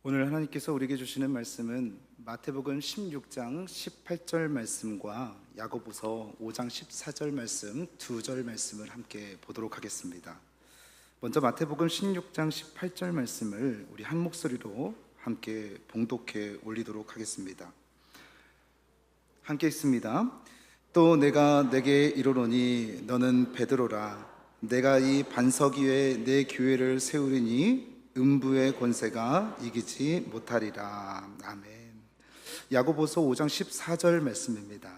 오늘 하나님께서 우리에게 주시는 말씀은 마태복음 16장 18절 말씀과 야고보서 5장 14절 말씀 두 절 말씀을 함께 보도록 하겠습니다. 먼저 마태복음 16장 18절 말씀을 우리 한 목소리로 함께 봉독해 올리도록 하겠습니다. 함께 있습니다. 또 내가 내게 이르노니 너는 베드로라. 내가 이 반석 위에 내 교회를 세우리니 음부의 권세가 이기지 못하리라. 아멘. 야고보서 5장 14절 말씀입니다.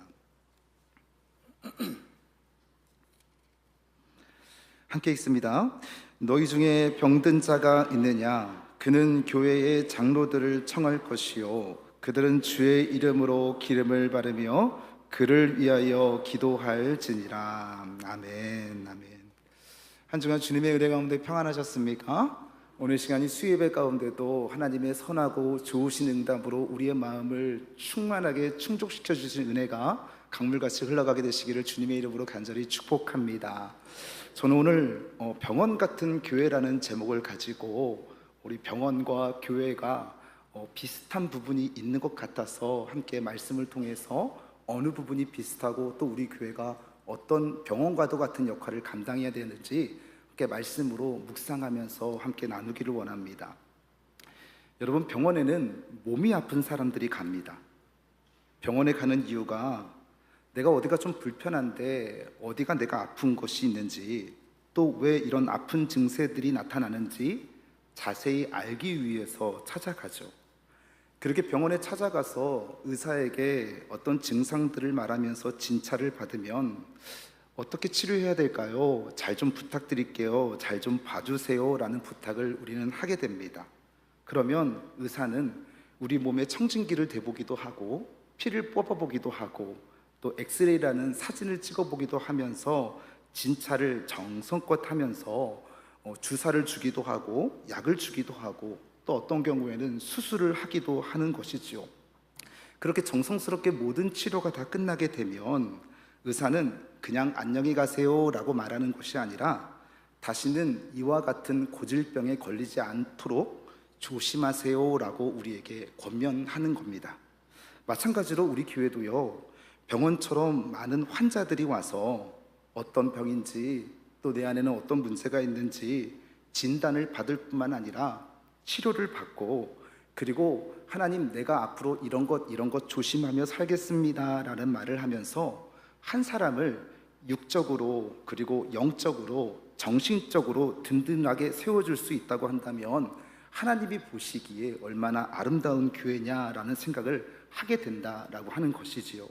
함께 읽습니다. 너희 중에 병든 자가 있느냐? 그는 교회의 장로들을 청할 것이요 그들은 주의 이름으로 기름을 바르며 그를 위하여 기도할지니라. 아멘. 아멘. 한 주간 주님의 은혜 가운데 평안하셨습니까? 오늘 시간이 수예배 가운데도 하나님의 선하고 좋으신 응답으로 우리의 마음을 충만하게 충족시켜 주신 은혜가 강물같이 흘러가게 되시기를 주님의 이름으로 간절히 축복합니다. 저는 오늘 병원 같은 교회라는 제목을 가지고 우리 병원과 교회가 비슷한 부분이 있는 것 같아서 함께 말씀을 통해서 어느 부분이 비슷하고 또 우리 교회가 어떤 병원과도 같은 역할을 감당해야 되는지 말씀으로 묵상하면서 함께 나누기를 원합니다. 여러분, 병원에는 몸이 아픈 사람들이 갑니다. 병원에 가는 이유가 내가 어디가 좀 불편한데 어디가 내가 아픈 것이 있는지, 또 왜 이런 아픈 증세들이 나타나는지 자세히 알기 위해서 찾아가죠. 그렇게 병원에 찾아가서 의사에게 어떤 증상들을 말하면서 진찰을 받으면 어떻게 치료해야 될까요? 잘 좀 부탁드릴게요. 잘 좀 봐주세요. 라는 부탁을 우리는 하게 됩니다. 그러면 의사는 우리 몸의 청진기를 대보기도 하고 피를 뽑아보기도 하고 또 엑스레이라는 사진을 찍어보기도 하면서 진찰을 정성껏 하면서 주사를 주기도 하고 약을 주기도 하고 또 어떤 경우에는 수술을 하기도 하는 것이지요. 그렇게 정성스럽게 모든 치료가 다 끝나게 되면 의사는 그냥 안녕히 가세요 라고 말하는 것이 아니라 다시는 이와 같은 고질병에 걸리지 않도록 조심하세요 라고 우리에게 권면하는 겁니다. 마찬가지로 우리 교회도요, 병원처럼 많은 환자들이 와서 어떤 병인지 또 내 안에는 어떤 문제가 있는지 진단을 받을 뿐만 아니라 치료를 받고, 그리고 하나님 내가 앞으로 이런 것 조심하며 살겠습니다 라는 말을 하면서 한 사람을 육적으로 그리고 영적으로 정신적으로 든든하게 세워줄 수 있다고 한다면 하나님이 보시기에 얼마나 아름다운 교회냐라는 생각을 하게 된다라고 하는 것이지요.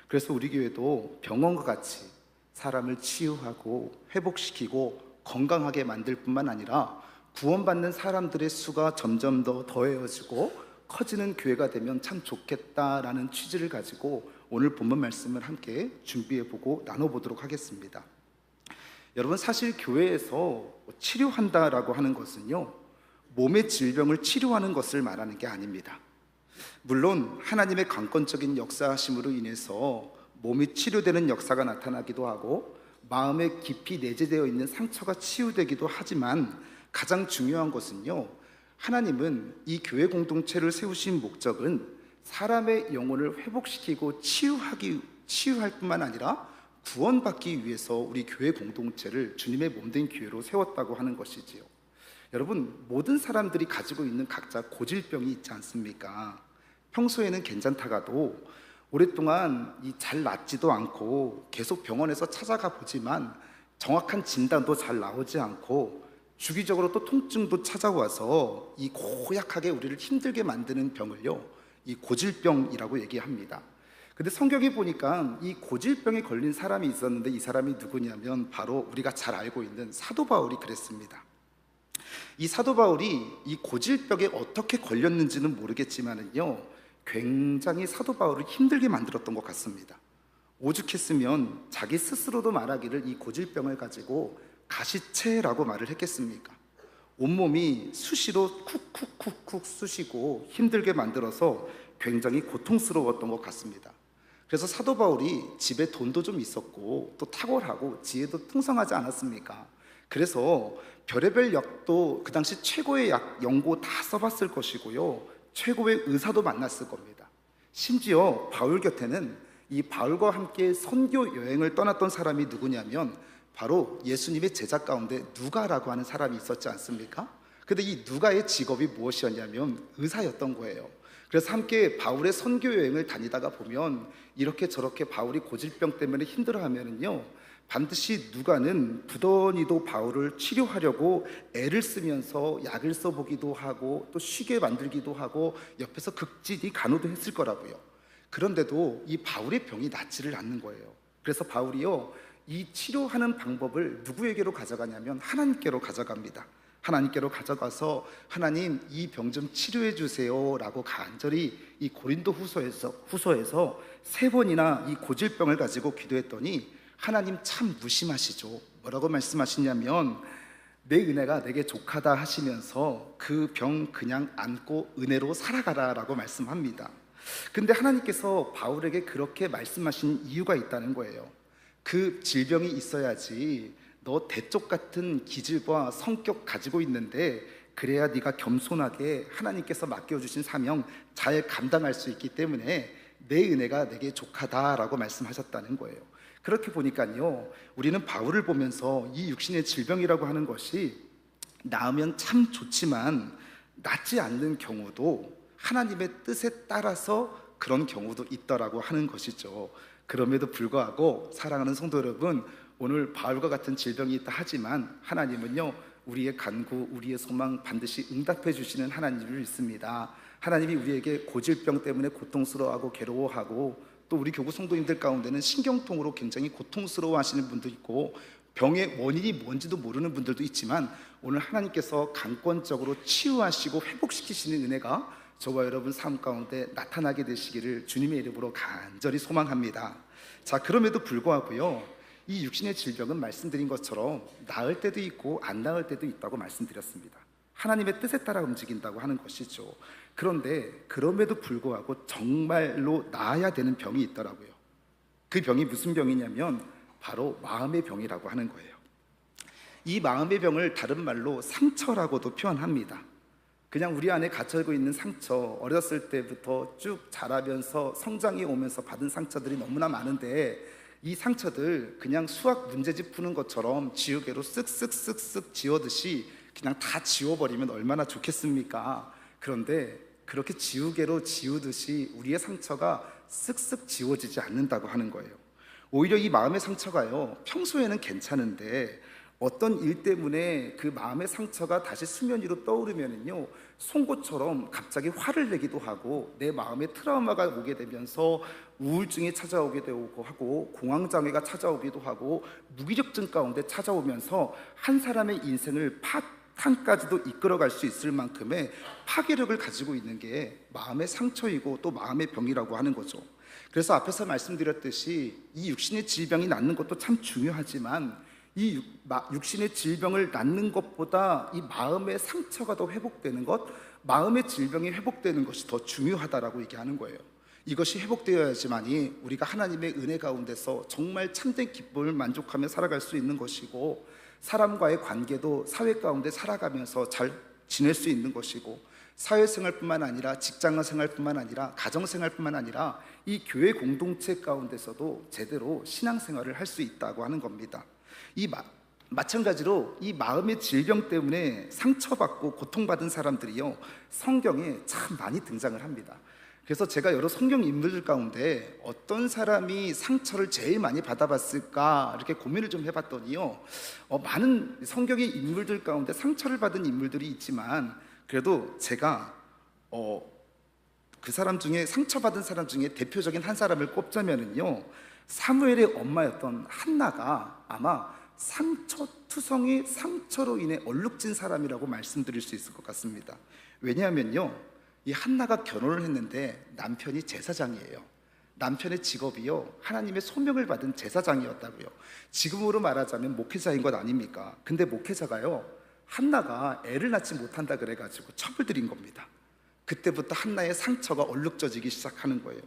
그래서 우리 교회도 병원과 같이 사람을 치유하고 회복시키고 건강하게 만들 뿐만 아니라 구원받는 사람들의 수가 점점 더 더해지고 커지는 교회가 되면 참 좋겠다라는 취지를 가지고 오늘 본문 말씀을 함께 준비해보고 나눠보도록 하겠습니다. 여러분, 사실 교회에서 치료한다라고 하는 것은요, 몸의 질병을 치료하는 것을 말하는 게 아닙니다. 물론 하나님의 강권적인 역사하심으로 인해서 몸이 치료되는 역사가 나타나기도 하고 마음에 깊이 내재되어 있는 상처가 치유되기도 하지만 가장 중요한 것은요, 하나님은 이 교회 공동체를 세우신 목적은 사람의 영혼을 회복시키고 치유할 뿐만 아니라 구원받기 위해서 우리 교회 공동체를 주님의 몸된 교회로 세웠다고 하는 것이지요. 여러분, 모든 사람들이 가지고 있는 각자 고질병이 있지 않습니까? 평소에는 괜찮다가도 오랫동안 잘 낫지도 않고 계속 병원에서 찾아가 보지만 정확한 진단도 잘 나오지 않고 주기적으로 또 통증도 찾아와서 이 고약하게 우리를 힘들게 만드는 병을요, 이 고질병이라고 얘기합니다. 근데 성경에 보니까 이 고질병에 걸린 사람이 있었는데 이 사람이 누구냐면 바로 우리가 잘 알고 있는 사도 바울이 그랬습니다. 이 사도 바울이 이 고질병에 어떻게 걸렸는지는 모르겠지만은요, 굉장히 사도 바울을 힘들게 만들었던 것 같습니다. 오죽했으면 자기 스스로도 말하기를 이 고질병을 가지고 가시체라고 말을 했겠습니까? 온몸이 수시로 쿡쿡쿡쿡 쑤시고 힘들게 만들어서 굉장히 고통스러웠던 것 같습니다. 그래서 사도 바울이 집에 돈도 좀 있었고 또 탁월하고 지혜도 풍성하지 않았습니까? 그래서 별의별 약도 그 당시 최고의 약 연고 다 써봤을 것이고요, 최고의 의사도 만났을 겁니다. 심지어 바울 곁에는 이 바울과 함께 선교 여행을 떠났던 사람이 누구냐면 바로 예수님의 제자 가운데 누가라고 하는 사람이 있었지 않습니까? 근데 이 누가의 직업이 무엇이었냐면 의사였던 거예요. 그래서 함께 바울의 선교 여행을 다니다가 보면 이렇게 저렇게 바울이 고질병 때문에 힘들어하면은요, 반드시 누가는 부더니도 바울을 치료하려고 애를 쓰면서 약을 써보기도 하고 또 쉬게 만들기도 하고 옆에서 극진히 간호도 했을 거라고요. 그런데도 이 바울의 병이 낫지를 않는 거예요. 그래서 바울이요, 이 치료하는 방법을 누구에게로 가져가냐면 하나님께로 가져갑니다. 하나님께로 가져가서 하나님, 이 병 좀 치료해 주세요 라고 간절히 이 고린도 후서에서 3번이나 이 고질병을 가지고 기도했더니 하나님 참 무심하시죠. 뭐라고 말씀하시냐면 내 은혜가 내게 족하다 하시면서 그 병 그냥 안고 은혜로 살아가라 라고 말씀합니다. 근데 하나님께서 바울에게 그렇게 말씀하신 이유가 있다는 거예요. 그 질병이 있어야지 너 대쪽 같은 기질과 성격 가지고 있는데 그래야 네가 겸손하게 하나님께서 맡겨주신 사명 잘 감당할 수 있기 때문에 내 은혜가 내게 족하다라고 말씀하셨다는 거예요. 그렇게 보니까요, 우리는 바울을 보면서 이 육신의 질병이라고 하는 것이 나으면 참 좋지만 낫지 않는 경우도 하나님의 뜻에 따라서 그런 경우도 있더라고 하는 것이죠. 그럼에도 불구하고 사랑하는 성도 여러분, 오늘 바울과 같은 질병이 있다 하지만 하나님은요, 우리의 간구, 우리의 소망 반드시 응답해 주시는 하나님을 믿습니다. 하나님이 우리에게 고질병 때문에 고통스러워하고 괴로워하고 또 우리 교구 성도님들 가운데는 신경통으로 굉장히 고통스러워 하시는 분도 있고 병의 원인이 뭔지도 모르는 분들도 있지만 오늘 하나님께서 강권적으로 치유하시고 회복시키시는 은혜가 저와 여러분 삶 가운데 나타나게 되시기를 주님의 이름으로 간절히 소망합니다. 자, 그럼에도 불구하고요, 이 육신의 질병은 말씀드린 것처럼 나을 때도 있고 안 나을 때도 있다고 말씀드렸습니다. 하나님의 뜻에 따라 움직인다고 하는 것이죠. 그런데 그럼에도 불구하고 정말로 나아야 되는 병이 있더라고요. 그 병이 무슨 병이냐면 바로 마음의 병이라고 하는 거예요. 이 마음의 병을 다른 말로 상처라고도 표현합니다. 그냥 우리 안에 갇혀있고 있는 상처, 어렸을 때부터 쭉 자라면서 성장해 오면서 받은 상처들이 너무나 많은데 이 상처들 그냥 수학 문제집 푸는 것처럼 지우개로 쓱쓱쓱쓱 지워듯이 그냥 다 지워버리면 얼마나 좋겠습니까? 그런데 그렇게 지우개로 지우듯이 우리의 상처가 쓱쓱 지워지지 않는다고 하는 거예요. 오히려 이 마음의 상처가요, 평소에는 괜찮은데 어떤 일 때문에 그 마음의 상처가 다시 수면 위로 떠오르면은요, 송곳처럼 갑자기 화를 내기도 하고 내 마음에 트라우마가 오게 되면서 우울증이 찾아오기도 하고 공황장애가 찾아오기도 하고 무기력증 가운데 찾아오면서 한 사람의 인생을 파탄까지도 이끌어갈 수 있을 만큼의 파괴력을 가지고 있는 게 마음의 상처이고 또 마음의 병이라고 하는 거죠. 그래서 앞에서 말씀드렸듯이 이 육신의 질병이 낫는 것도 참 중요하지만 이 육신의 질병을 낫는 것보다 이 마음의 상처가 더 회복되는 것, 마음의 질병이 회복되는 것이 더 중요하다라고 얘기하는 거예요. 이것이 회복되어야지만이 우리가 하나님의 은혜 가운데서 정말 참된 기쁨을 만족하며 살아갈 수 있는 것이고 사람과의 관계도 사회 가운데 살아가면서 잘 지낼 수 있는 것이고 사회생활뿐만 아니라 직장생활뿐만 아니라 가정생활뿐만 아니라 이 교회 공동체 가운데서도 제대로 신앙생활을 할 수 있다고 하는 겁니다. 마찬가지로 이 마음의 질병 때문에 상처받고 고통받은 사람들이요, 성경에 참 많이 등장을 합니다. 그래서 제가 여러 성경 인물들 가운데 어떤 사람이 상처를 제일 많이 받아봤을까 이렇게 고민을 좀 해봤더니요, 많은 성경의 인물들 가운데 상처를 받은 인물들이 있지만 그래도 제가 그 사람 중에 상처받은 사람 중에 대표적인 한 사람을 꼽자면은요, 사무엘의 엄마였던 한나가 아마 상처투성이 상처로 인해 얼룩진 사람이라고 말씀드릴 수 있을 것 같습니다. 왜냐하면요, 이 한나가 결혼을 했는데 남편이 제사장이에요. 남편의 직업이요, 하나님의 소명을 받은 제사장이었다고요. 지금으로 말하자면 목회자인 것 아닙니까? 근데 목회자가요, 한나가 애를 낳지 못한다 그래가지고 첩을 들인 겁니다. 그때부터 한나의 상처가 얼룩져지기 시작하는 거예요.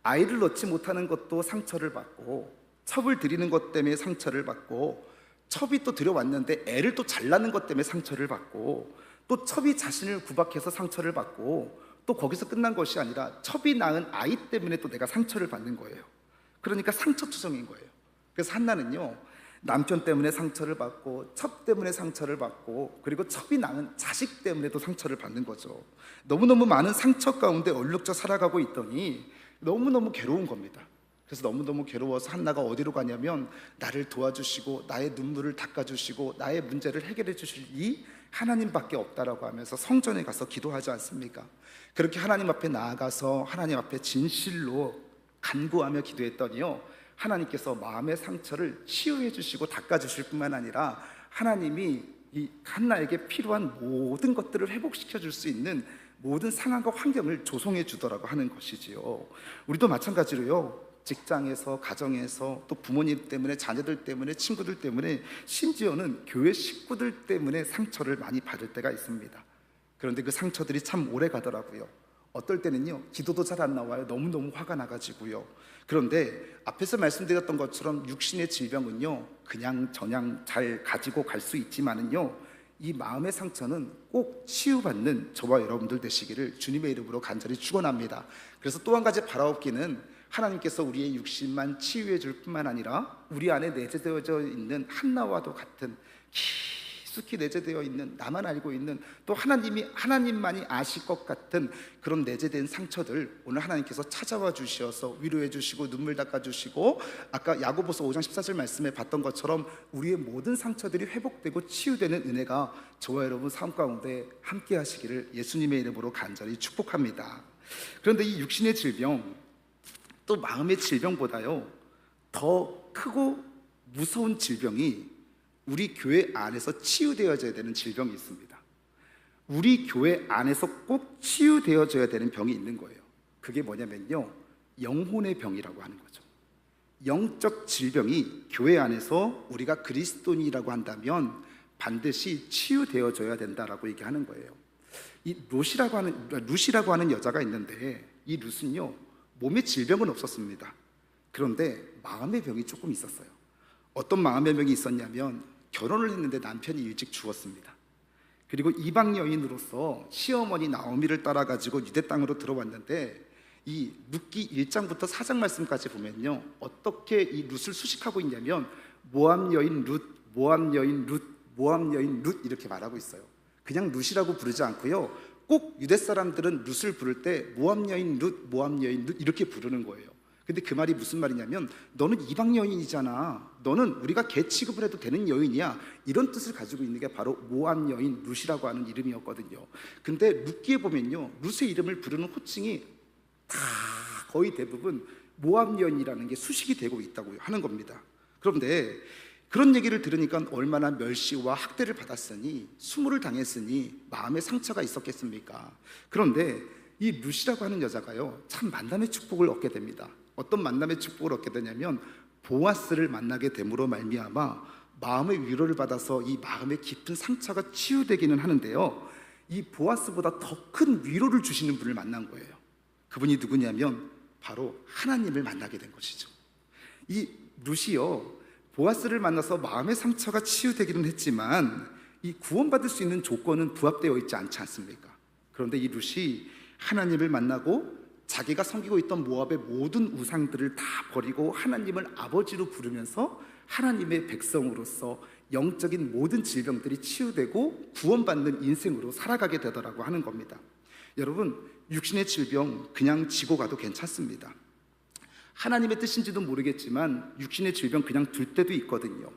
아이를 낳지 못하는 것도 상처를 받고 첩을 들이는 것 때문에 상처를 받고 첩이 또 들여왔는데 애를 또 잘나는 것 때문에 상처를 받고, 또 첩이 자신을 구박해서 상처를 받고, 또 거기서 끝난 것이 아니라 첩이 낳은 아이 때문에 또 내가 상처를 받는 거예요. 그러니까 상처투성인 거예요. 그래서 한나는요, 남편 때문에 상처를 받고, 첩 때문에 상처를 받고, 그리고 첩이 낳은 자식 때문에도 상처를 받는 거죠. 너무너무 많은 상처 가운데 얼룩져 살아가고 있더니 너무너무 괴로운 겁니다. 그래서 너무너무 괴로워서 한나가 어디로 가냐면, 나를 도와주시고 나의 눈물을 닦아주시고 나의 문제를 해결해 주실 이 하나님밖에 없다라고 하면서 성전에 가서 기도하지 않습니까? 그렇게 하나님 앞에 나아가서 하나님 앞에 진실로 간구하며 기도했더니요, 하나님께서 마음의 상처를 치유해 주시고 닦아 주실 뿐만 아니라 하나님이 이 한나에게 필요한 모든 것들을 회복시켜 줄 수 있는 모든 상황과 환경을 조성해 주더라고 하는 것이지요. 우리도 마찬가지로요, 직장에서, 가정에서, 또 부모님 때문에, 자녀들 때문에, 친구들 때문에, 심지어는 교회 식구들 때문에 상처를 많이 받을 때가 있습니다. 그런데 그 상처들이 참 오래 가더라고요. 어떨 때는요, 기도도 잘 안 나와요. 너무너무 화가 나가지고요. 그런데 앞에서 말씀드렸던 것처럼 육신의 질병은요, 그냥 저냥 잘 가지고 갈 수 있지만은요, 이 마음의 상처는 꼭 치유받는 저와 여러분들 되시기를 주님의 이름으로 간절히 축원합니다. 그래서 또 한 가지 바라옵기는, 하나님께서 우리의 육신만 치유해 줄 뿐만 아니라 우리 안에 내재되어져 있는 한나와도 같은, 깊숙이 내재되어 있는, 나만 알고 있는, 또 하나님만이 아실 것 같은 그런 내재된 상처들, 오늘 하나님께서 찾아와 주셔서 위로해 주시고 눈물 닦아 주시고, 아까 야고보서 5장 14절 말씀에 봤던 것처럼 우리의 모든 상처들이 회복되고 치유되는 은혜가 저와 여러분 삶 가운데 함께 하시기를 예수님의 이름으로 간절히 축복합니다. 그런데 이 육신의 질병, 또 마음의 질병보다요, 더 크고 무서운 질병이 우리 교회 안에서 치유되어져야 되는 질병이 있습니다. 우리 교회 안에서 꼭 치유되어져야 되는 병이 있는 거예요. 그게 뭐냐면요, 영혼의 병이라고 하는 거죠. 영적 질병이 교회 안에서 우리가 그리스도인이라고 한다면 반드시 치유되어져야 된다라고 얘기하는 거예요. 이 룻이라고 하는 여자가 있는데, 이 룻은요, 몸에 질병은 없었습니다. 그런데 마음의 병이 조금 있었어요. 어떤 마음의 병이 있었냐면, 결혼을 했는데 남편이 일찍 죽었습니다. 그리고 이방 여인으로서 시어머니 나오미를 따라가지고 유대 땅으로 들어왔는데, 이 룻기 1장부터 4장 말씀까지 보면요, 어떻게 이 룻을 수식하고 있냐면, 모압 여인 룻, 모압 여인 룻, 모압 여인 룻 이렇게 말하고 있어요. 그냥 룻이라고 부르지 않고요, 꼭 유대 사람들은 룻을 부를 때 모압 여인 룻, 모압 여인 룻 이렇게 부르는 거예요. 근데 그 말이 무슨 말이냐면, 너는 이방 여인이잖아, 너는 우리가 개 취급을 해도 되는 여인이야, 이런 뜻을 가지고 있는 게 바로 모압 여인 룻이라고 하는 이름이었거든요. 근데 룻기에 보면요, 룻의 이름을 부르는 호칭이 다 거의 대부분 모압 여인이라는 게 수식이 되고 있다고 하는 겁니다. 그런데 그런 얘기를 들으니까 얼마나 멸시와 학대를 받았으니, 수모를 당했으니 마음에 상처가 있었겠습니까? 그런데 이 룻이라고 하는 여자가요, 참 만남의 축복을 얻게 됩니다. 어떤 만남의 축복을 얻게 되냐면, 보아스를 만나게 됨으로 말미암아 마음의 위로를 받아서 이 마음의 깊은 상처가 치유되기는 하는데요, 이 보아스보다 더 큰 위로를 주시는 분을 만난 거예요. 그분이 누구냐면 바로 하나님을 만나게 된 것이죠. 이 룻이요, 보아스를 만나서 마음의 상처가 치유되기는 했지만 이 구원받을 수 있는 조건은 부합되어 있지 않지 않습니까? 그런데 이 룻이 하나님을 만나고 자기가 섬기고 있던 모압의 모든 우상들을 다 버리고 하나님을 아버지로 부르면서 하나님의 백성으로서 영적인 모든 질병들이 치유되고 구원받는 인생으로 살아가게 되더라고 하는 겁니다. 여러분, 육신의 질병 그냥 지고 가도 괜찮습니다. 하나님의 뜻인지도 모르겠지만 육신의 질병 그냥 둘 때도 있거든요.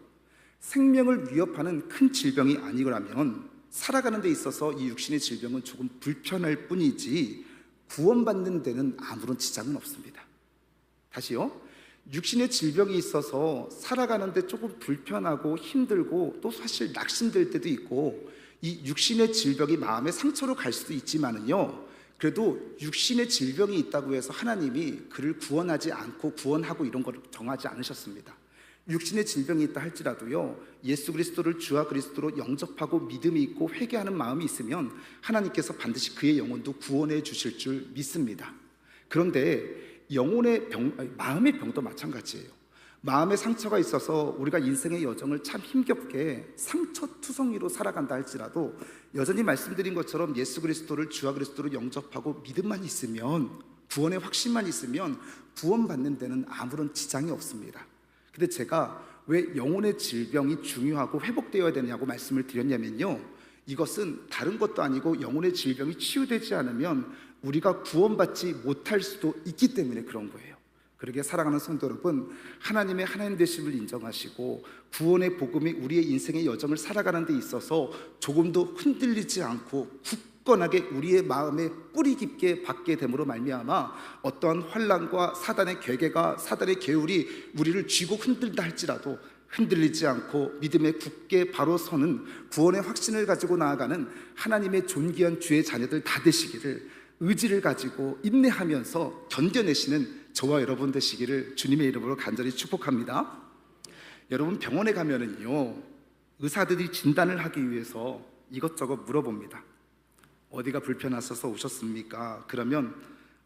생명을 위협하는 큰 질병이 아니라면 살아가는 데 있어서 이 육신의 질병은 조금 불편할 뿐이지 구원받는 데는 아무런 지장은 없습니다. 다시요, 육신의 질병이 있어서 살아가는 데 조금 불편하고 힘들고 또 사실 낙심될 때도 있고, 이 육신의 질병이 마음의 상처로 갈 수도 있지만은요, 그래도 육신의 질병이 있다고 해서 하나님이 그를 구원하지 않고 구원하고 이런 걸 정하지 않으셨습니다. 육신의 질병이 있다 할지라도요, 예수 그리스도를 주와 그리스도로 영접하고 믿음이 있고 회개하는 마음이 있으면 하나님께서 반드시 그의 영혼도 구원해 주실 줄 믿습니다. 그런데 영혼의 병, 마음의 병도 마찬가지예요. 마음의 상처가 있어서 우리가 인생의 여정을 참 힘겹게 상처투성이로 살아간다 할지라도 여전히 말씀드린 것처럼 예수 그리스도를 주와 그리스도로 영접하고 믿음만 있으면, 구원의 확신만 있으면 구원받는 데는 아무런 지장이 없습니다. 근데 제가 왜 영혼의 질병이 중요하고 회복되어야 되느냐고 말씀을 드렸냐면요, 이것은 다른 것도 아니고 영혼의 질병이 치유되지 않으면 우리가 구원받지 못할 수도 있기 때문에 그런 거예요. 그러게 사랑하는 성도 여러분, 하나님의 하나님 되심을 인정하시고 구원의 복음이 우리의 인생의 여정을 살아가는 데 있어서 조금도 흔들리지 않고 굳건하게 우리의 마음에 뿌리 깊게 박게 됨으로 말미암아 어떠한 환난과 사단의 괴계가, 사단의 계율이 우리를 쥐고 흔들다 할지라도 흔들리지 않고 믿음에 굳게 바로 서는 구원의 확신을 가지고 나아가는 하나님의 존귀한 주의 자녀들 다 되시기를, 의지를 가지고 인내하면서 견뎌내시는 저와 여러분 되시기를 주님의 이름으로 간절히 축복합니다. 여러분, 병원에 가면은요, 의사들이 진단을 하기 위해서 이것저것 물어봅니다. 어디가 불편하셔서 오셨습니까? 그러면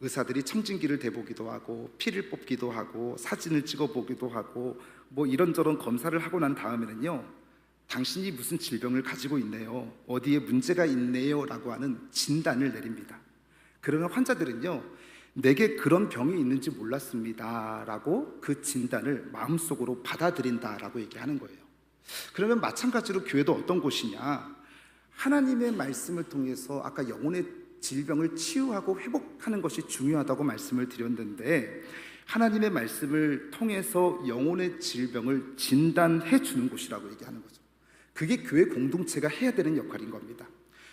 의사들이 청진기를 대보기도 하고 피를 뽑기도 하고 사진을 찍어보기도 하고 뭐 이런저런 검사를 하고 난 다음에는요, 당신이 무슨 질병을 가지고 있네요, 어디에 문제가 있네요 라고 하는 진단을 내립니다. 그러면 환자들은요, 내게 그런 병이 있는지 몰랐습니다 라고 그 진단을 마음속으로 받아들인다 라고 얘기하는 거예요. 그러면 마찬가지로 교회도 어떤 곳이냐, 하나님의 말씀을 통해서 아까 영혼의 질병을 치유하고 회복하는 것이 중요하다고 말씀을 드렸는데, 하나님의 말씀을 통해서 영혼의 질병을 진단해 주는 곳이라고 얘기하는 거죠. 그게 교회 공동체가 해야 되는 역할인 겁니다.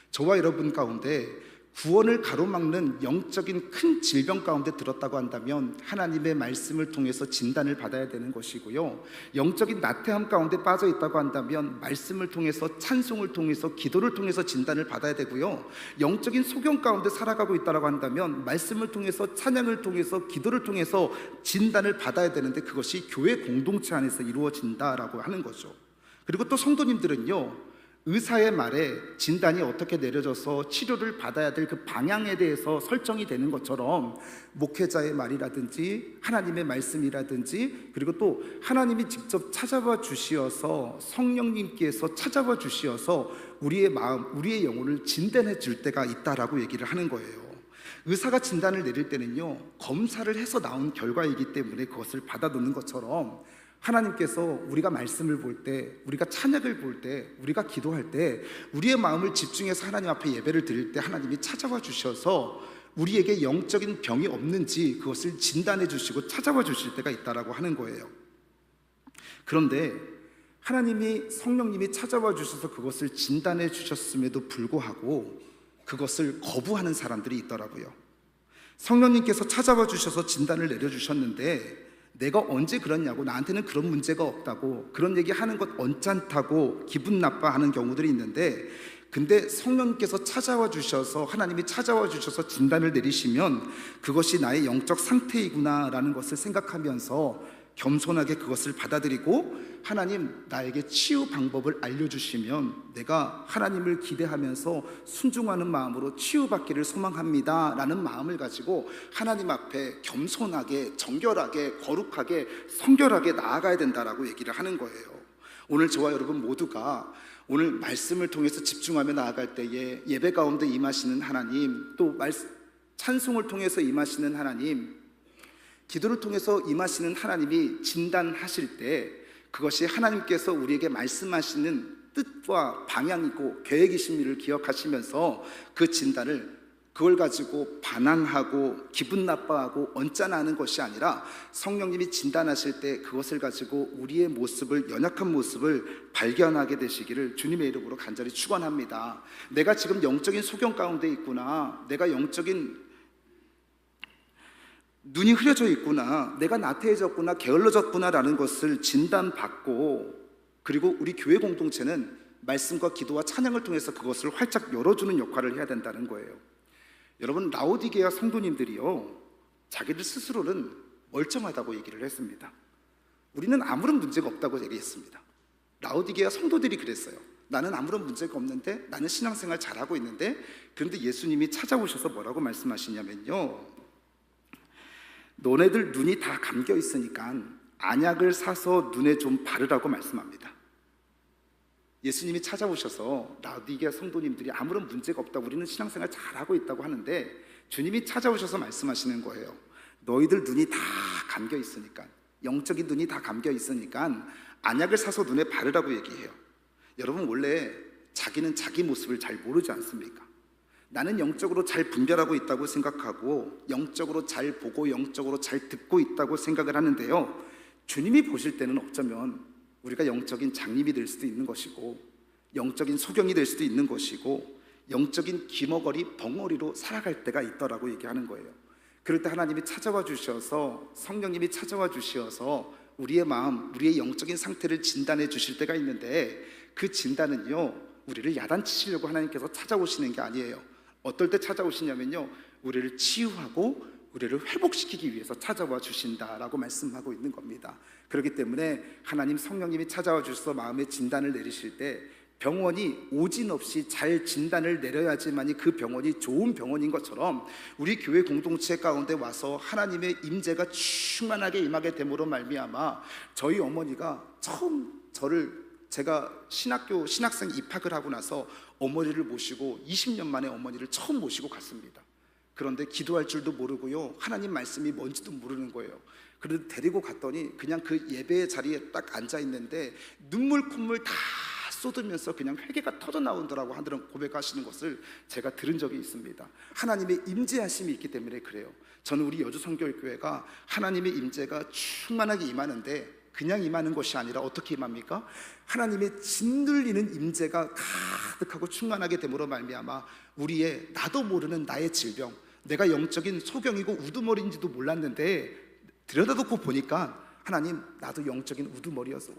저와 여러분 가운데 구원을 가로막는 영적인 큰 질병 가운데 들었다고 한다면 하나님의 말씀을 통해서 진단을 받아야 되는 것이고요, 영적인 나태함 가운데 빠져 있다고 한다면 말씀을 통해서, 찬송을 통해서, 기도를 통해서 진단을 받아야 되고요, 영적인 소경 가운데 살아가고 있다고 한다면 말씀을 통해서, 찬양을 통해서, 기도를 통해서 진단을 받아야 되는데, 그것이 교회 공동체 안에서 이루어진다라고 하는 거죠. 그리고 또 성도님들은요, 의사의 말에 진단이 어떻게 내려져서 치료를 받아야 될 그 방향에 대해서 설정이 되는 것처럼 목회자의 말이라든지 하나님의 말씀이라든지, 그리고 또 하나님이 직접 찾아와 주시어서, 성령님께서 찾아와 주시어서 우리의 마음, 우리의 영혼을 진단해 줄 때가 있다라고 얘기를 하는 거예요. 의사가 진단을 내릴 때는요, 검사를 해서 나온 결과이기 때문에 그것을 받아놓는 것처럼 하나님께서 우리가 말씀을 볼 때, 우리가 찬양을 볼 때, 우리가 기도할 때, 우리의 마음을 집중해서 하나님 앞에 예배를 드릴 때 하나님이 찾아와 주셔서 우리에게 영적인 병이 없는지 그것을 진단해 주시고 찾아와 주실 때가 있다라고 하는 거예요. 그런데 하나님이, 성령님이 찾아와 주셔서 그것을 진단해 주셨음에도 불구하고 그것을 거부하는 사람들이 있더라고요. 성령님께서 찾아와 주셔서 진단을 내려주셨는데 내가 언제 그러냐고, 나한테는 그런 문제가 없다고, 그런 얘기하는 것 언짢다고 기분 나빠하는 경우들이 있는데, 근데 성령님께서 찾아와 주셔서, 하나님이 찾아와 주셔서 진단을 내리시면 그것이 나의 영적 상태이구나 라는 것을 생각하면서 겸손하게 그것을 받아들이고, 하나님 나에게 치유 방법을 알려주시면 내가 하나님을 기대하면서 순종하는 마음으로 치유받기를 소망합니다 라는 마음을 가지고 하나님 앞에 겸손하게, 정결하게, 거룩하게, 성결하게 나아가야 된다라고 얘기를 하는 거예요. 오늘 저와 여러분 모두가 오늘 말씀을 통해서 집중하며 나아갈 때에 예배 가운데 임하시는 하나님, 또 찬송을 통해서 임하시는 하나님, 기도를 통해서 임하시는 하나님이 진단하실 때 그것이 하나님께서 우리에게 말씀하시는 뜻과 방향이고 계획이심을 기억하시면서 그 진단을, 그걸 가지고 반항하고 기분 나빠하고 언짢아하는 것이 아니라 성령님이 진단하실 때 그것을 가지고 우리의 모습을, 연약한 모습을 발견하게 되시기를 주님의 이름으로 간절히 축원합니다. 내가 지금 영적인 소경 가운데 있구나, 내가 영적인 눈이 흐려져 있구나, 내가 나태해졌구나, 게을러졌구나 라는 것을 진단받고, 그리고 우리 교회 공동체는 말씀과 기도와 찬양을 통해서 그것을 활짝 열어주는 역할을 해야 된다는 거예요. 여러분, 라오디게아 성도님들이요, 자기들 스스로는 멀쩡하다고 얘기를 했습니다. 우리는 아무런 문제가 없다고 얘기했습니다. 라오디게아 성도들이 그랬어요. 나는 아무런 문제가 없는데, 나는 신앙생활 잘하고 있는데, 그런데 예수님이 찾아오셔서 뭐라고 말씀하시냐면요, 너네들 눈이 다 감겨 있으니까 안약을 사서 눈에 좀 바르라고 말씀합니다. 예수님이 찾아오셔서 라디게 성도님들이 아무런 문제가 없다고, 우리는 신앙생활 잘하고 있다고 하는데, 주님이 찾아오셔서 말씀하시는 거예요. 너희들 눈이 다 감겨 있으니까, 영적인 눈이 다 감겨 있으니까 안약을 사서 눈에 바르라고 얘기해요. 여러분, 원래 자기는 자기 모습을 잘 모르지 않습니까? 나는 영적으로 잘 분별하고 있다고 생각하고, 영적으로 잘 보고 영적으로 잘 듣고 있다고 생각을 하는데요, 주님이 보실 때는 어쩌면 우리가 영적인 장님이 될 수도 있는 것이고, 영적인 소경이 될 수도 있는 것이고, 영적인 기머거리 벙어리로 살아갈 때가 있더라고 얘기하는 거예요. 그럴 때 하나님이 찾아와 주셔서, 성령님이 찾아와 주셔서 우리의 마음, 우리의 영적인 상태를 진단해 주실 때가 있는데, 그 진단은요, 우리를 야단치시려고 하나님께서 찾아오시는 게 아니에요. 어떨 때 찾아오시냐면요, 우리를 치유하고 우리를 회복시키기 위해서 찾아와 주신다라고 말씀하고 있는 겁니다. 그렇기 때문에 하나님 성령님이 찾아와 주셔서 마음의 진단을 내리실 때, 병원이 오진 없이 잘 진단을 내려야지만이 그 병원이 좋은 병원인 것처럼, 우리 교회 공동체 가운데 와서 하나님의 임재가 충만하게 임하게 됨으로 말미암아 저희 어머니가 처음 제가 신학생 입학을 하고 나서 어머니를 모시고 20년 만에 어머니를 처음 모시고 갔습니다. 그런데 기도할 줄도 모르고요, 하나님 말씀이 뭔지도 모르는 거예요. 그래도 데리고 갔더니 그냥 그 예배의 자리에 딱 앉아 있는데 눈물 콧물 다 쏟으면서 그냥 회개가 터져 나오더라고 하는 고백하시는 것을 제가 들은 적이 있습니다. 하나님의 임재하심이 있기 때문에 그래요. 저는 우리 여주성결교회가 하나님의 임재가 충만하게 임하는데, 그냥 임하는 것이 아니라 어떻게 임합니까? 하나님의 짓눌리는 임재가 가득하고 충만하게 됨으로 말미암아 우리의 나도 모르는 나의 질병, 내가 영적인 소경이고 우두머리인지도 몰랐는데 들여다놓고 보니까 하나님, 나도 영적인 우두머리였어,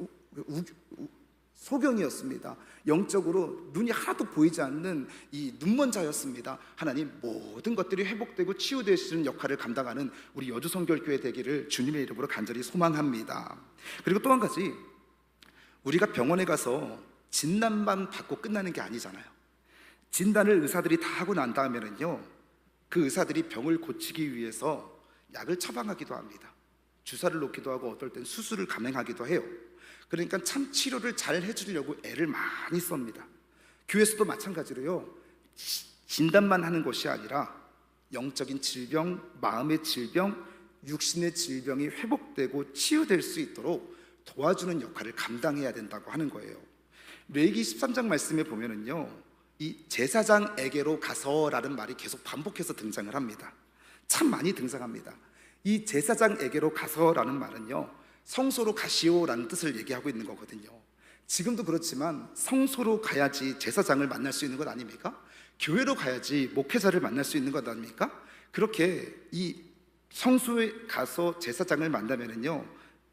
소경이었습니다. 영적으로 눈이 하나도 보이지 않는 이 눈먼 자였습니다. 하나님, 모든 것들이 회복되고 치유되시는 역할을 감당하는 우리 여주성결교회 되기를 주님의 이름으로 간절히 소망합니다. 그리고 또 한 가지, 우리가 병원에 가서 진단만 받고 끝나는 게 아니잖아요. 진단을 의사들이 다 하고 난 다음에는요, 그 의사들이 병을 고치기 위해서 약을 처방하기도 합니다. 주사를 놓기도 하고 어떨 땐 수술을 감행하기도 해요. 그러니까 참 치료를 잘 해주려고 애를 많이 씁니다. 교회에서도 마찬가지로요, 진단만 하는 것이 아니라 영적인 질병, 마음의 질병, 육신의 질병이 회복되고 치유될 수 있도록 도와주는 역할을 감당해야 된다고 하는 거예요. 레위기 13장 말씀에 보면은요, 이 제사장에게로 가서라는 말이 계속 반복해서 등장을 합니다. 참 많이 등장합니다. 이 제사장에게로 가서라는 말은요, 성소로 가시오라는 뜻을 얘기하고 있는 거거든요. 지금도 그렇지만 성소로 가야지 제사장을 만날 수 있는 것 아닙니까? 교회로 가야지 목회자를 만날 수 있는 것 아닙니까? 그렇게 이 성소에 가서 제사장을 만나면은요,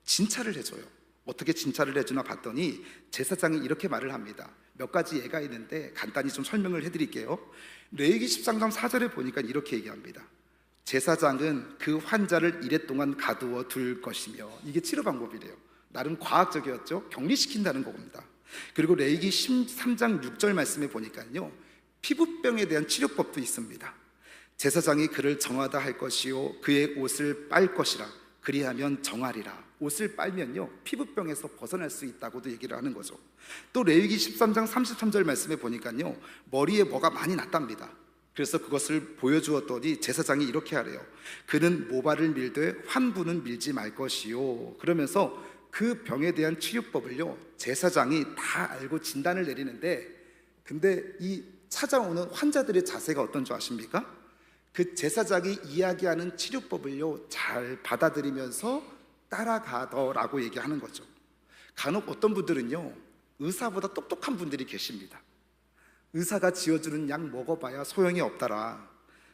진찰을 해줘요. 어떻게 진찰을 해주나 봤더니 제사장이 이렇게 말을 합니다. 몇 가지 예가 있는데 간단히 좀 설명을 해드릴게요. 레위기 13장 4절에 보니까 이렇게 얘기합니다. 제사장은 그 환자를 이래 동안 가두어 둘 것이며, 이게 치료 방법이래요. 나름 과학적이었죠. 격리시킨다는 겁니다. 그리고 레위기 13장 6절 말씀에 보니까요, 피부병에 대한 치료법도 있습니다. 제사장이 그를 정하다 할 것이요 그의 옷을 빨 것이라, 그리하면 정하리라. 옷을 빨면요, 피부병에서 벗어날 수 있다고도 얘기를 하는 거죠. 또 레위기 13장 33절 말씀에 보니까요, 머리에 뭐가 많이 났답니다. 그래서 그것을 보여주었더니 제사장이 이렇게 하래요. 그는 모발을 밀되 환부는 밀지 말 것이요. 그러면서 그 병에 대한 치료법을요, 제사장이 다 알고 진단을 내리는데, 근데 이 찾아오는 환자들의 자세가 어떤 줄 아십니까? 그 제사장이 이야기하는 치료법을요, 잘 받아들이면서 따라가더라고 얘기하는 거죠. 간혹 어떤 분들은요, 의사보다 똑똑한 분들이 계십니다. 의사가 지어주는 약 먹어봐야 소용이 없더라.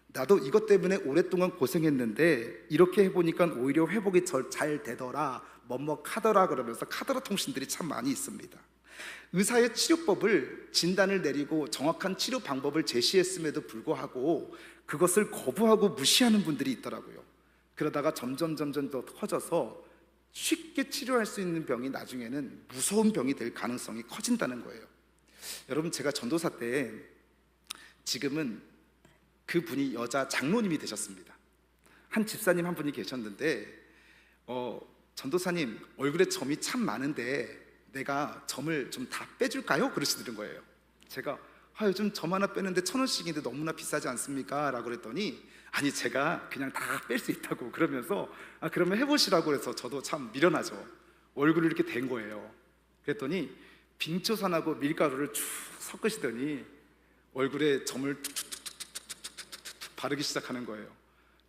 나도 이것 때문에 오랫동안 고생했는데 이렇게 해보니까 오히려 회복이 잘 되더라, 먹먹하더라, 그러면서 카더라 통신들이 참 많이 있습니다. 의사의 치료법을, 진단을 내리고 정확한 치료 방법을 제시했음에도 불구하고 그것을 거부하고 무시하는 분들이 있더라고요. 그러다가 점점 더 커져서 쉽게 치료할 수 있는 병이 나중에는 무서운 병이 될 가능성이 커진다는 거예요. 여러분, 제가 전도사 때, 지금은 그분이 여자 장로님이 되셨습니다. 한 집사님 한 분이 계셨는데 전도사님, 얼굴에 점이 참 많은데 내가 점을 좀 다 빼줄까요? 그러시는 거예요. 제가 요즘 점 하나 빼는데 1,000원씩인데 너무나 비싸지 않습니까? 라고 그랬더니 아니, 제가 그냥 다 뺄 수 있다고 그러면서 그러면 해보시라고 해서 저도 참 미련하죠. 얼굴을 이렇게 댄 거예요. 그랬더니 빙초산하고 밀가루를 쭉 섞으시더니 얼굴에 점을 툭툭툭툭툭툭 바르기 시작하는 거예요.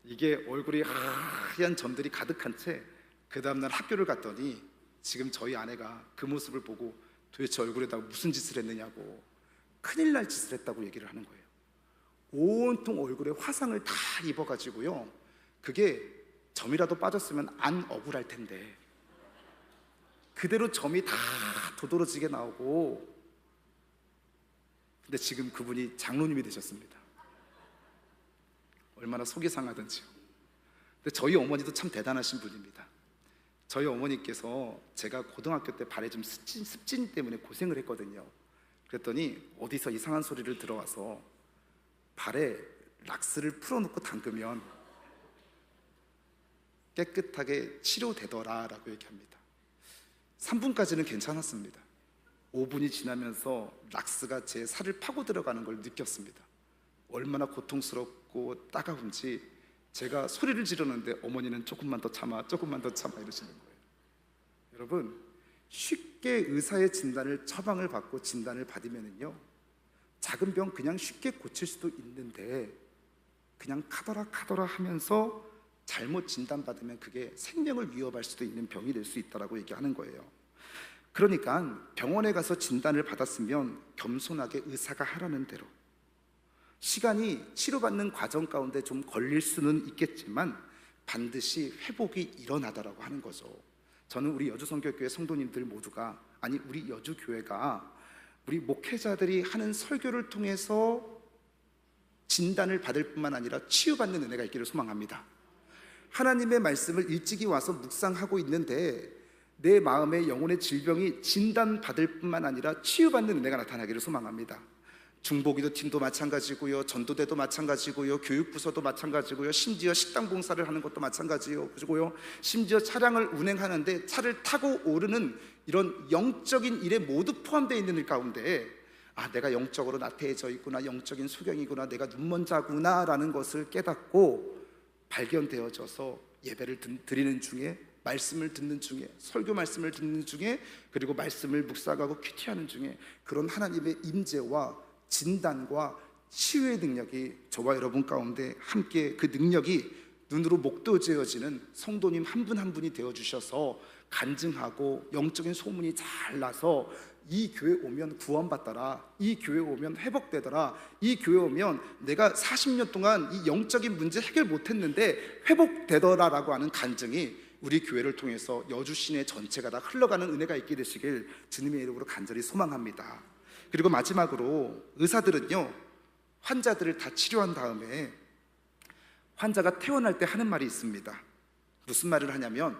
이게 얼굴이 하얀 점들이 가득한 채 그 다음날 학교를 갔더니 지금 저희 아내가 그 모습을 보고 도대체 얼굴에다가 무슨 짓을 했느냐고, 큰일 날 짓을 했다고 얘기를 하는 거예요. 온통 얼굴에 화상을 다 입어가지고요, 그게 점이라도 빠졌으면 안 억울할 텐데 그대로 점이 다 도드라지게 나오고, 근데 지금 그분이 장로님이 되셨습니다. 얼마나 속이 상하던지요. 근데 저희 어머니도 참 대단하신 분입니다. 저희 어머니께서 제가 고등학교 때 발에 좀 습진 때문에 고생을 했거든요. 그랬더니 어디서 이상한 소리를 들어와서 발에 락스를 풀어놓고 담그면 깨끗하게 치료되더라 라고 얘기합니다. 3분까지는 괜찮았습니다. 5분이 지나면서 락스가 제 살을 파고 들어가는 걸 느꼈습니다. 얼마나 고통스럽고 따가운지. 제가 소리를 지르는데 어머니는 조금만 더 참아, 조금만 더 참아 이러시는 거예요. 여러분, 쉽게 의사의 진단을, 처방을 받고 진단을 받으면은요, 작은 병 그냥 쉽게 고칠 수도 있는데 그냥 카더라 하면서 잘못 진단받으면 그게 생명을 위협할 수도 있는 병이 될 수 있다라고 얘기하는 거예요. 그러니까 병원에 가서 진단을 받았으면 겸손하게 의사가 하라는 대로, 시간이 치료받는 과정 가운데 좀 걸릴 수는 있겠지만 반드시 회복이 일어나더라고 하는 거죠. 저는 우리 여주성결교회 성도님들 모두가, 아니 우리 여주교회가 우리 목회자들이 하는 설교를 통해서 진단을 받을 뿐만 아니라 치유받는 은혜가 있기를 소망합니다. 하나님의 말씀을 일찍이 와서 묵상하고 있는데 내 마음의 영혼의 질병이 진단받을 뿐만 아니라 치유받는 은혜가 나타나기를 소망합니다. 중보기도 팀도 마찬가지고요, 전도대도 마찬가지고요, 교육부서도 마찬가지고요, 심지어 식당 봉사를 하는 것도 마찬가지고요, 심지어 차량을 운행하는데 차를 타고 오르는 이런 영적인 일에 모두 포함되어 있는 일 가운데 내가 영적으로 나태해져 있구나, 영적인 소경이구나, 내가 눈먼자구나 라는 것을 깨닫고 발견되어져서 예배를 드리는 중에, 말씀을 듣는 중에, 설교 말씀을 듣는 중에, 그리고 말씀을 묵상하고 큐티하는 중에 그런 하나님의 임재와 진단과 치유의 능력이 저와 여러분 가운데 함께, 그 능력이 눈으로 목도지어지는 성도님 한 분 한 분이 되어주셔서 간증하고 영적인 소문이 잘 나서 이 교회 오면 구원받더라, 이 교회 오면 회복되더라, 이 교회 오면 내가 40년 동안 이 영적인 문제 해결 못했는데 회복되더라 라고 하는 간증이 우리 교회를 통해서 여주 시내 전체가 다 흘러가는 은혜가 있게 되시길 주님의 이름으로 간절히 소망합니다. 그리고 마지막으로 의사들은요, 환자들을 다 치료한 다음에 환자가 퇴원할 때 하는 말이 있습니다. 무슨 말을 하냐면,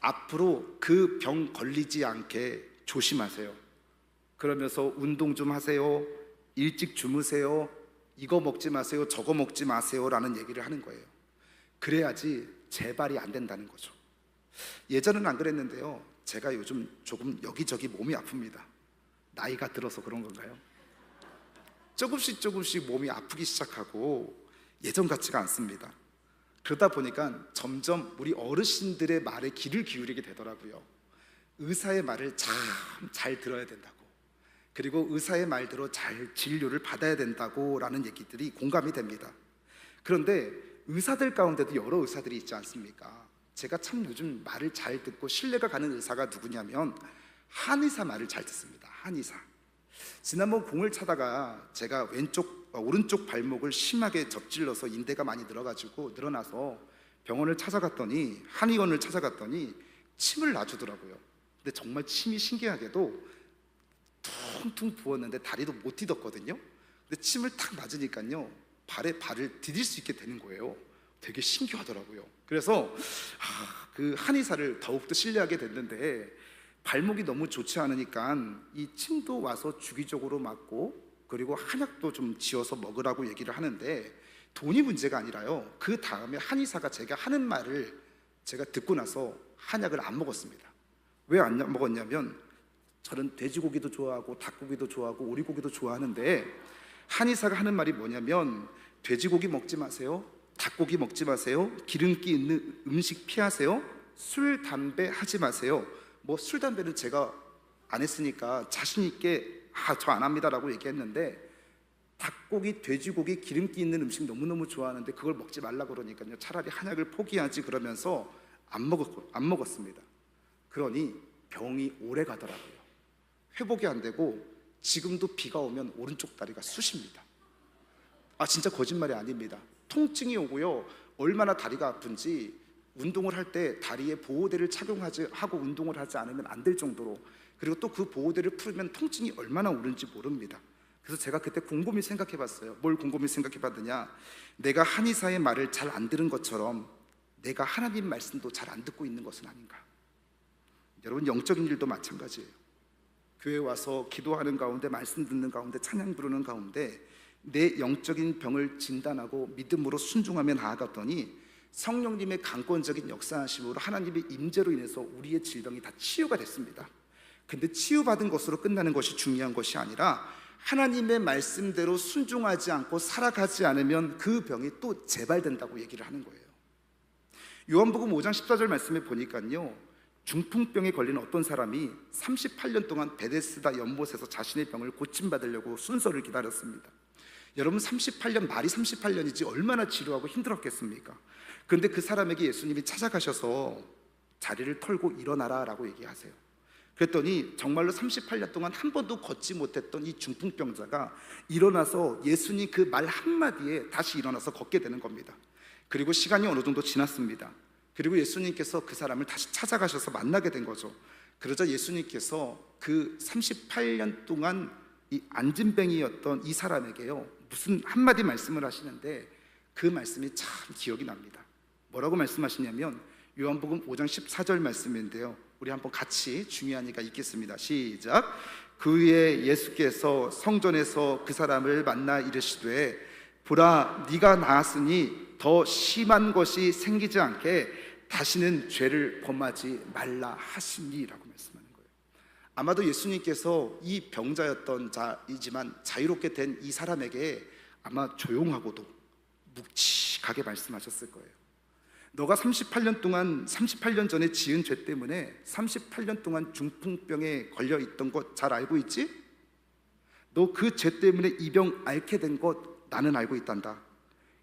앞으로 그 병 걸리지 않게 조심하세요. 그러면서 운동 좀 하세요, 일찍 주무세요, 이거 먹지 마세요, 저거 먹지 마세요 라는 얘기를 하는 거예요. 그래야지 재발이 안 된다는 거죠. 예전에는 안 그랬는데요, 제가 요즘 조금 여기저기 몸이 아픕니다. 나이가 들어서 그런 건가요? 조금씩 몸이 아프기 시작하고 예전 같지가 않습니다. 그러다 보니까 점점 우리 어르신들의 말에 귀를 기울이게 되더라고요. 의사의 말을 잘 들어야 된다고, 그리고 의사의 말대로 잘 진료를 받아야 된다고 라는 얘기들이 공감이 됩니다. 그런데 의사들 가운데도 여러 의사들이 있지 않습니까? 제가 참 요즘 말을 잘 듣고 신뢰가 가는 의사가 누구냐면 한의사 말을 잘 듣습니다. 한의사. 지난번 공을 차다가 제가 오른쪽 발목을 심하게 접질러서 인대가 많이 늘어나서 병원을 찾아갔더니, 한의원을 찾아갔더니 침을 놔주더라고요. 근데 정말 침이 신기하게도 퉁퉁 부었는데 다리도 못 디뎠거든요. 근데 침을 탁 맞으니까요, 발을 디딜 수 있게 되는 거예요. 되게 신기하더라고요. 그래서 그 한의사를 더욱더 신뢰하게 됐는데, 발목이 너무 좋지 않으니까 이 침도 와서 주기적으로 맞고, 그리고 한약도 좀 지어서 먹으라고 얘기를 하는데 돈이 문제가 아니라요, 그 다음에 한의사가 제가 하는 말을 제가 듣고 나서 한약을 안 먹었습니다. 왜 안 먹었냐면 저는 돼지고기도 좋아하고 닭고기도 좋아하고 오리고기도 좋아하는데 한의사가 하는 말이 뭐냐면 돼지고기 먹지 마세요, 닭고기 먹지 마세요, 기름기 있는 음식 피하세요, 술, 담배 하지 마세요. 뭐 술, 담배는 제가 안 했으니까 자신 있게 저 안 합니다라고 얘기했는데 닭고기, 돼지고기, 기름기 있는 음식 너무너무 좋아하는데 그걸 먹지 말라 그러니까요, 차라리 한약을 포기하지 그러면서 안 먹었습니다. 그러니 병이 오래 가더라고요. 회복이 안 되고 지금도 비가 오면 오른쪽 다리가 쑤십니다. 진짜 거짓말이 아닙니다. 통증이 오고요, 얼마나 다리가 아픈지 운동을 할 때 다리에 보호대를 착용하고 운동을 하지 않으면 안 될 정도로, 그리고 또 그 보호대를 풀면 통증이 얼마나 오는지 모릅니다. 그래서 제가 그때 곰곰이 생각해 봤어요. 뭘 곰곰이 생각해 봤느냐, 내가 한의사의 말을 잘 안 들은 것처럼 내가 하나님 말씀도 잘 안 듣고 있는 것은 아닌가. 여러분, 영적인 일도 마찬가지예요. 교회 와서 기도하는 가운데, 말씀 듣는 가운데, 찬양 부르는 가운데 내 영적인 병을 진단하고 믿음으로 순종하며 나아갔더니 성령님의 강권적인 역사하심으로 하나님의 임재로 인해서 우리의 질병이 다 치유가 됐습니다. 근데 치유받은 것으로 끝나는 것이 중요한 것이 아니라 하나님의 말씀대로 순종하지 않고 살아가지 않으면 그 병이 또 재발된다고 얘기를 하는 거예요. 요한복음 5장 14절 말씀에 보니까요, 중풍병에 걸린 어떤 사람이 38년 동안 베데스다 연못에서 자신의 병을 고침받으려고 순서를 기다렸습니다. 여러분, 38년, 말이 38년이지 얼마나 지루하고 힘들었겠습니까? 그런데 그 사람에게 예수님이 찾아가셔서 자리를 털고 일어나라 라고 얘기하세요. 그랬더니 정말로 38년 동안 한 번도 걷지 못했던 이 중풍병자가 일어나서 예수님 그 말 한마디에 다시 일어나서 걷게 되는 겁니다. 그리고 시간이 어느 정도 지났습니다. 그리고 예수님께서 그 사람을 다시 찾아가셔서 만나게 된 거죠. 그러자 예수님께서 그 38년 동안 이 안진뱅이였던 이 사람에게요, 무슨 한마디 말씀을 하시는데 그 말씀이 참 기억이 납니다. 뭐라고 말씀하시냐면 요한복음 5장 14절 말씀인데요, 우리 한번 같이 중요하니까 읽겠습니다. 시작. 그 후에 예수께서 성전에서 그 사람을 만나 이르시되, 보라, 네가 나았으니 더 심한 것이 생기지 않게 다시는 죄를 범하지 말라 하시니라고 말씀하는 거예요. 아마도 예수님께서 이 병자였던 자이지만 자유롭게 된 이 사람에게 아마 조용하고도 묵직하게 말씀하셨을 거예요. 너가 38년 전에 지은 죄 때문에 38년 동안 중풍병에 걸려 있던 것 잘 알고 있지? 너 그 죄 때문에 이 병 앓게 된 것 나는 알고 있단다.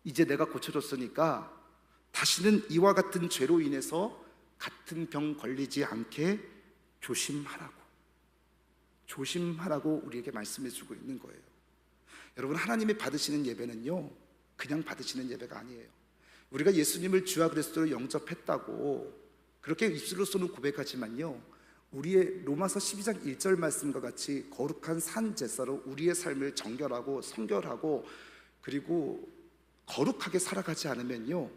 이제 내가 고쳐줬으니까 다시는 이와 같은 죄로 인해서 같은 병 걸리지 않게 조심하라고 우리에게 말씀해 주고 있는 거예요. 여러분, 하나님이 받으시는 예배는요, 그냥 받으시는 예배가 아니에요. 우리가 예수님을 주와 그리스도로 영접했다고 그렇게 입술로서는 고백하지만요, 우리의 로마서 12장 1절 말씀과 같이 거룩한 산 제사로 우리의 삶을 정결하고 성결하고 그리고 거룩하게 살아가지 않으면요,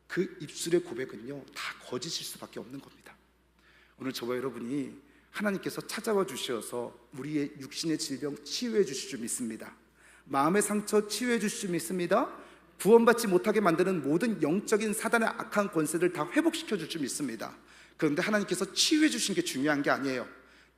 그 입술의 고백은요 다 거짓일 수밖에 없는 겁니다. 오늘 저와 여러분이 하나님께서 찾아와 주셔서 우리의 육신의 질병 치유해 주실 줄 믿습니다. 마음의 상처 치유해 주실 줄 믿습니다. 구원받지 못하게 만드는 모든 영적인 사단의 악한 권세를 다 회복시켜 줄 줄 믿습니다. 그런데 하나님께서 치유해 주신 게 중요한 게 아니에요.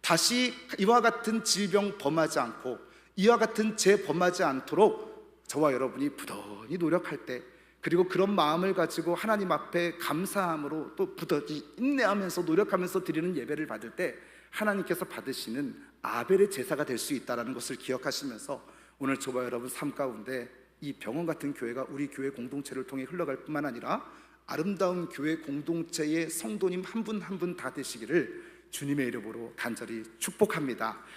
다시 이와 같은 질병 범하지 않고 이와 같은 죄 범하지 않도록 저와 여러분이 부단히 노력할 때, 그리고 그런 마음을 가지고 하나님 앞에 감사함으로 또 부단히 인내하면서 노력하면서 드리는 예배를 받을 때 하나님께서 받으시는 아벨의 제사가 될 수 있다는 것을 기억하시면서 오늘 저와 여러분 삶 가운데 이 병원 같은 교회가 우리 교회 공동체를 통해 흘러갈 뿐만 아니라 아름다운 교회 공동체의 성도님 한 분 한 분 다 되시기를 주님의 이름으로 간절히 축복합니다.